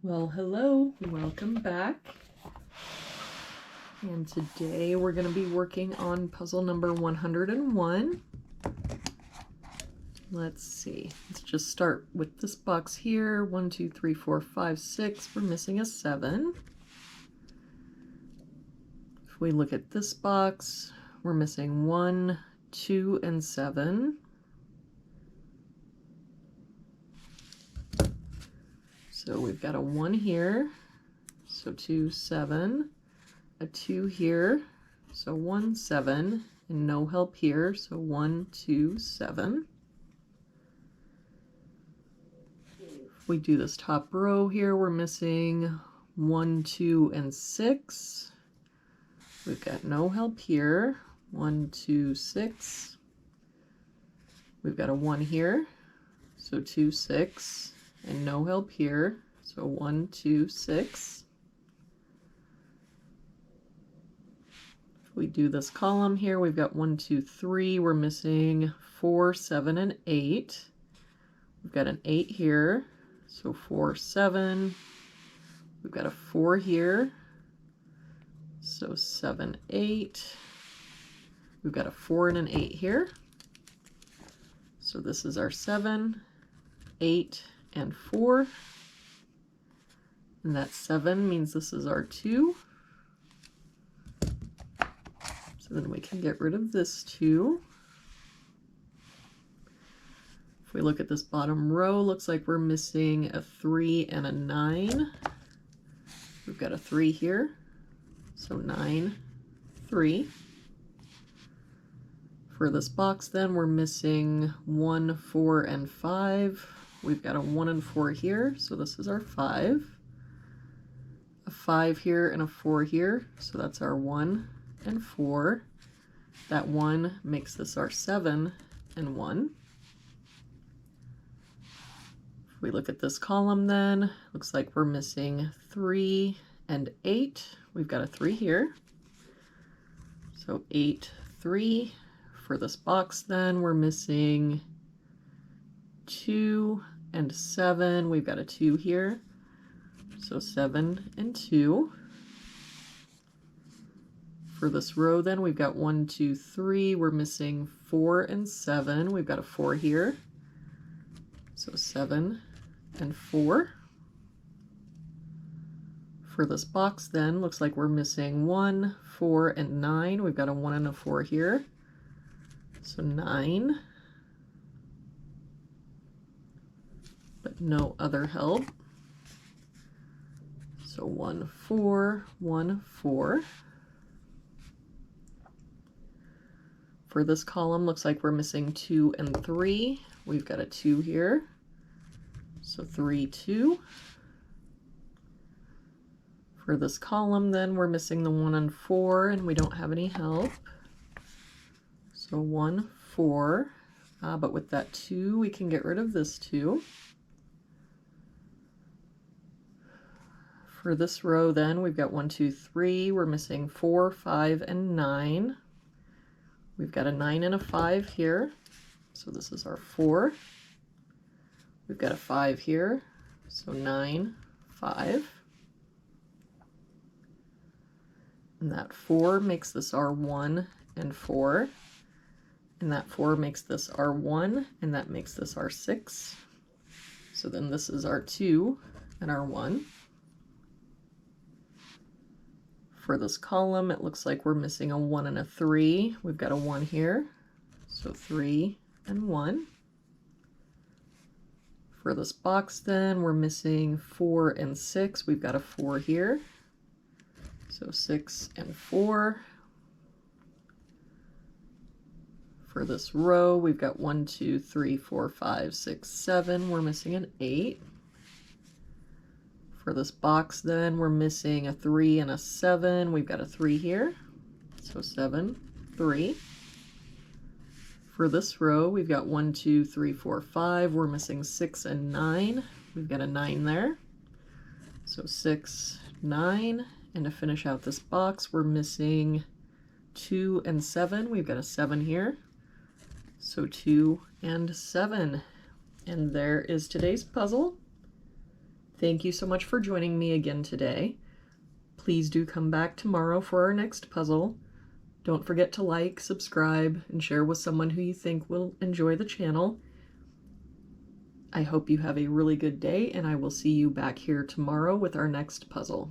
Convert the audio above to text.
Well, hello, welcome back. And today we're going to be working on puzzle number 101. Let's see, let's just start with this box here. 1, 2, 3, 4, 5, 6. We're missing a 7. If we look at this box, we're missing 1, 2, and 7. So we've got a 1 here, so 2, 7, a 2 here, so 1, 7, and no help here, so 1, 2, 7. If we do this top row here, we're missing 1, 2, and 6. We've got no help here, 1, 2, 6. We've got a 1 here, so 2, 6. And no help here, so 1, 2, 6. If we do this column here, we've got 1, 2, 3. We're missing 4, 7, and 8. We've got an 8 here, so 4, 7. We've got a 4 here, so 7, 8. We've got a 4 and an 8 here, so this is our 7, 8, and 4, and that 7 means this is our 2. So then we can get rid of this 2. If we look at this bottom row, looks like we're missing a 3 and a 9. We've got a 3 here, so 9, 3. For this box then, we're missing 1, 4, and 5. We've got a 1 and 4 here, so this is our 5. A 5 here and a 4 here, so that's our 1 and 4. That 1 makes this our 7 and 1. If we look at this column then, looks like we're missing 3 and 8. We've got a 3 here, so 8, 3. For this box then, we're missing 2 and 7. We've got a 2 here, so 7 and 2. For this row then, we've got 1, 2, 3. We're missing 4 and 7. We've got a 4 here, so 7 and 4. For this box then, looks like we're missing 1, 4, and 9. We've got a 1 and a 4 here, so 9. But no other help. So 1, 4, 1, 4. For this column, looks like we're missing 2 and 3. We've got a 2 here, so 3, 2. For this column then, we're missing the 1 and 4, and we don't have any help. So 1, 4. But with that 2, we can get rid of this 2. For this row then, we've got 1, 2, 3. We're missing 4, 5, and 9. We've got a 9 and a 5 here, so this is our 4. We've got a 5 here, so 9, 5. And that 4 makes this our 1 and 4. And that 4 makes this our 1, and that makes this our 6. So then this is our 2 and our 1. For this column, it looks like we're missing a 1 and a 3. We've got a 1 here, so 3 and 1. For this box then, we're missing 4 and 6. We've got a 4 here, so 6 and 4. For this row, we've got 1, 2, 3, 4, 5, 6, 7. We're missing an 8. For this box then, we're missing a 3 and a 7. We've got a 3 here, so 7, 3. For this row, we've got 1, 2, 3, 4, 5. We're missing 6 and 9. We've got a 9 there, so 6, 9. And to finish out this box, we're missing 2 and 7. We've got a 7 here, so 2 and 7. And there is today's puzzle. Thank you so much for joining me again today. Please do come back tomorrow for our next puzzle. Don't forget to like, subscribe, and share with someone who you think will enjoy the channel. I hope you have a really good day, and I will see you back here tomorrow with our next puzzle.